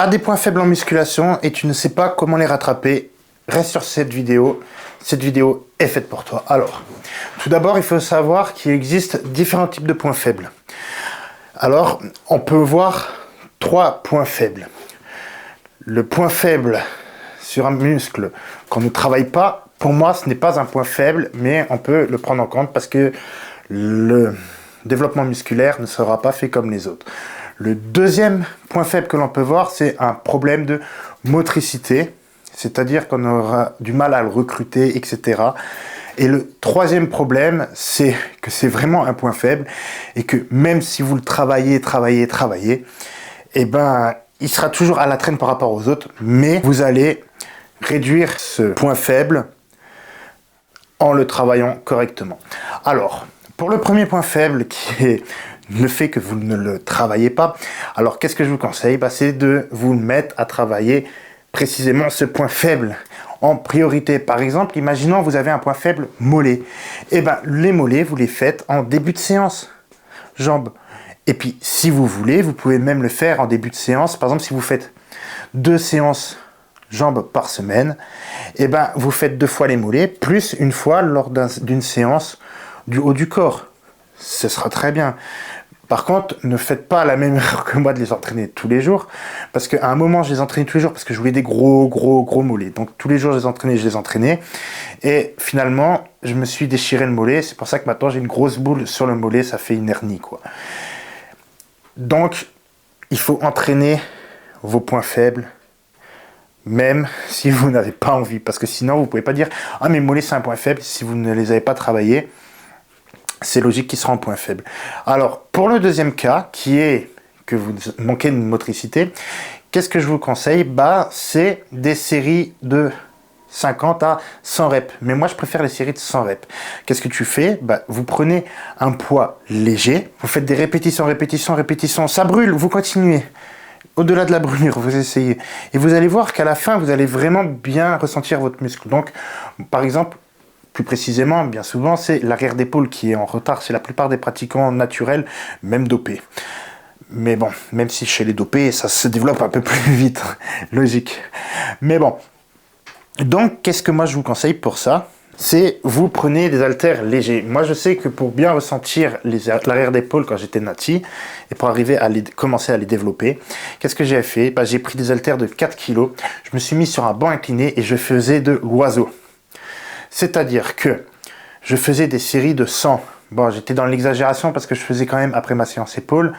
as des points faibles en musculation et tu ne sais pas comment les rattraper, reste sur cette vidéo. Cette vidéo est faite pour toi. Alors, tout d'abord, il faut savoir qu'il existe différents types de points faibles. Alors, on peut voir 3 points faibles. Le point faible sur un muscle qu'on ne travaille pas, pour moi, ce n'est pas un point faible, mais on peut le prendre en compte parce que le développement musculaire ne sera pas fait comme les autres. Le deuxième point faible que l'on peut voir, c'est un problème de motricité, c'est-à-dire qu'on aura du mal à le recruter, etc. Et le troisième problème, c'est que c'est vraiment un point faible et que même si vous le travaillez, eh ben, il sera toujours à la traîne par rapport aux autres, mais vous allez réduire ce point faible en le travaillant correctement. Alors, pour le premier point faible qui est le fait que vous ne le travaillez pas, alors qu'est-ce que je vous conseille? C'est de vous mettre à travailler précisément ce point faible en priorité. Par exemple, imaginons vous avez un point faible mollet. Et les mollets, vous les faites en début de séance. Jambes. Et puis, si vous voulez, vous pouvez même le faire en début de séance. Par exemple, si vous faites 2 séances jambes par semaine, vous faites 2 fois les mollets, plus une fois lors d'une séance du haut du corps. Ce sera très bien. Par contre, ne faites pas la même erreur que moi de les entraîner tous les jours, parce qu'à un moment, je les entraînais tous les jours parce que je voulais des gros mollets. Donc tous les jours, je les entraînais. Et finalement, je me suis déchiré le mollet. C'est pour ça que maintenant, j'ai une grosse boule sur le mollet. Ça fait une hernie, quoi. Donc, il faut entraîner vos points faibles, même si vous n'avez pas envie. Parce que sinon, vous ne pouvez pas dire « Ah, mes mollets, c'est un point faible » si vous ne les avez pas travaillés. C'est logique qu'il sera en point faible. Alors, pour le deuxième cas, qui est que vous manquez de motricité, qu'est-ce que je vous conseille? C'est des séries de 50 à 100 reps. Mais moi, je préfère les séries de 100 reps. Qu'est-ce que tu fais? Vous prenez un poids léger, vous faites des répétitions, ça brûle, vous continuez. Au-delà de la brûlure, vous essayez. Et vous allez voir qu'à la fin, vous allez vraiment bien ressentir votre muscle. Donc, par exemple, plus précisément, bien souvent, c'est l'arrière d'épaule qui est en retard. C'est la plupart des pratiquants naturels, même dopés. Mais bon, même si chez les dopés, ça se développe un peu plus vite. Logique. Mais bon. Donc, qu'est-ce que moi je vous conseille pour ça? C'est vous prenez des haltères légers. Moi, je sais que pour bien ressentir l'arrière d'épaule quand j'étais nati, et pour arriver à commencer à les développer, qu'est-ce que j'ai fait? J'ai pris des haltères de 4 kg. Je me suis mis sur un banc incliné et je faisais de l'oiseau. C'est-à-dire que je faisais des séries de 100. Bon, j'étais dans l'exagération parce que je faisais quand même, après ma séance épaule,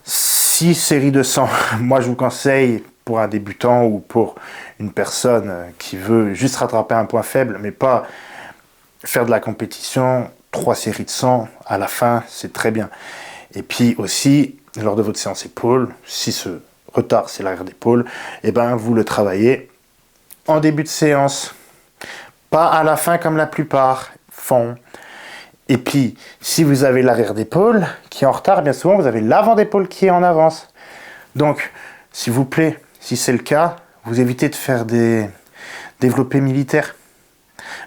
6 séries de 100. Moi, je vous conseille, pour un débutant ou pour une personne qui veut juste rattraper un point faible, mais pas faire de la compétition, 3 séries de 100 à la fin, c'est très bien. Et puis aussi, lors de votre séance épaule, si ce retard, c'est l'arrière d'épaule, vous le travaillez en début de séance. Pas à la fin comme la plupart font. Et puis, si vous avez l'arrière d'épaule qui est en retard, bien souvent, vous avez l'avant d'épaule qui est en avance. Donc, s'il vous plaît, si c'est le cas, vous évitez de faire des développés militaires.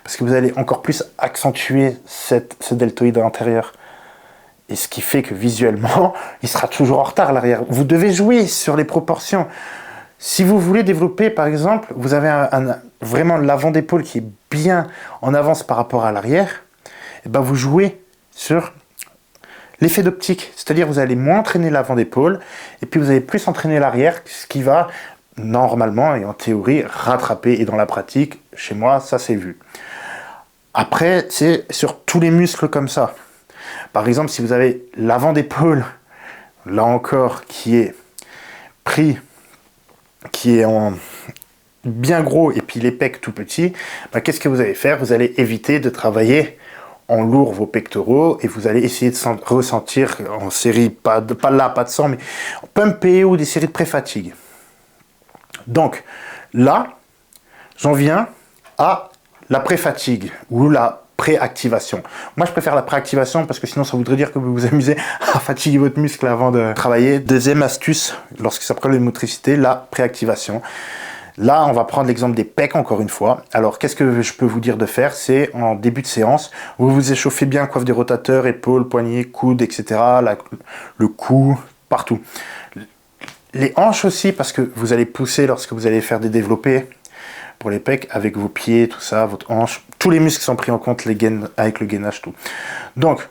Parce que vous allez encore plus accentuer ce deltoïde antérieur. Et ce qui fait que visuellement, il sera toujours en retard l'arrière. Vous devez jouer sur les proportions. Si vous voulez développer, par exemple, vous avez vraiment l'avant d'épaule qui est bien en avance par rapport à l'arrière, vous jouez sur l'effet d'optique. C'est-à-dire vous allez moins entraîner l'avant d'épaule et puis vous allez plus entraîner l'arrière, ce qui va normalement et en théorie rattraper. Et dans la pratique, chez moi, ça s'est vu. Après, c'est sur tous les muscles comme ça. Par exemple, si vous avez l'avant d'épaule, là encore, qui est pris, qui est en bien gros et puis les pecs tout petits, qu'est-ce que vous allez faire? Vous allez éviter de travailler en lourd vos pectoraux et vous allez essayer de ressentir en série, pas de 100, mais pumpé ou des séries de pré-fatigue. Donc là, j'en viens à la pré-fatigue ou la préactivation. Moi, je préfère la préactivation parce que sinon, ça voudrait dire que vous vous amusez à fatiguer votre muscle avant de travailler. Deuxième astuce, lorsque ça prend la motricité, la préactivation. Là, on va prendre l'exemple des pecs encore une fois. Alors, qu'est-ce que je peux vous dire de faire? C'est en début de séance, vous vous échauffez bien, coiffe des rotateurs, épaules, poignets, coudes, etc. Le cou, partout. Les hanches aussi, parce que vous allez pousser lorsque vous allez faire des développés pour les pecs, avec vos pieds, tout ça, votre hanche. Tous les muscles sont pris en compte, les gaines, avec le gainage, tout. Donc,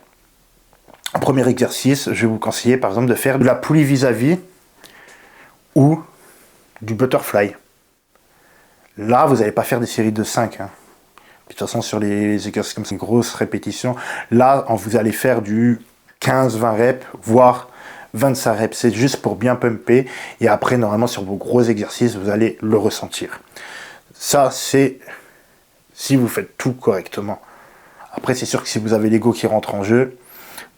en premier exercice, je vais vous conseiller par exemple de faire de la poulie vis-à-vis ou du butterfly. Là, vous n'allez pas faire des séries de 5. Hein. De toute façon, sur les exercices comme ça, une grosse répétition, là, vous allez faire du 15-20 reps, voire 25 reps. C'est juste pour bien pumper. Et après, normalement, sur vos gros exercices, vous allez le ressentir. Ça, c'est si vous faites tout correctement. Après, c'est sûr que si vous avez l'ego qui rentre en jeu,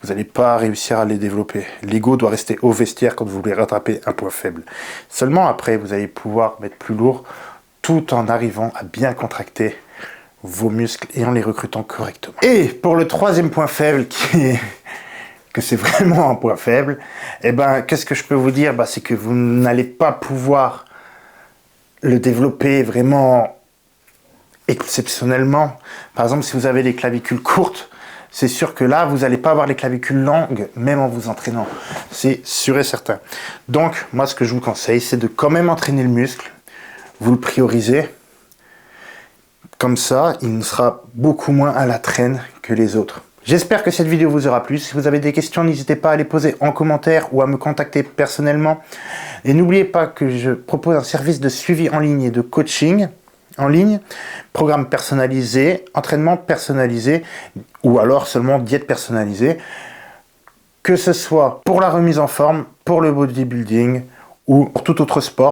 vous n'allez pas réussir à les développer. L'ego doit rester au vestiaire quand vous voulez rattraper un point faible. Seulement après, vous allez pouvoir mettre plus lourd tout en arrivant à bien contracter vos muscles et en les recrutant correctement. Et pour le troisième point faible, que c'est vraiment un point faible, eh ben, qu'est-ce que je peux vous dire? C'est que vous n'allez pas pouvoir le développer vraiment exceptionnellement. Par exemple, si vous avez les clavicules courtes, c'est sûr que là, vous n'allez pas avoir les clavicules longues, même en vous entraînant. C'est sûr et certain. Donc, moi, ce que je vous conseille, c'est de quand même entraîner le muscle. Vous le priorisez. Comme ça, il sera beaucoup moins à la traîne que les autres. J'espère que cette vidéo vous aura plu. Si vous avez des questions, n'hésitez pas à les poser en commentaire ou à me contacter personnellement. Et n'oubliez pas que je propose un service de suivi en ligne et de coaching en ligne, programme personnalisé, entraînement personnalisé ou alors seulement diète personnalisée, que ce soit pour la remise en forme, pour le bodybuilding ou pour tout autre sport.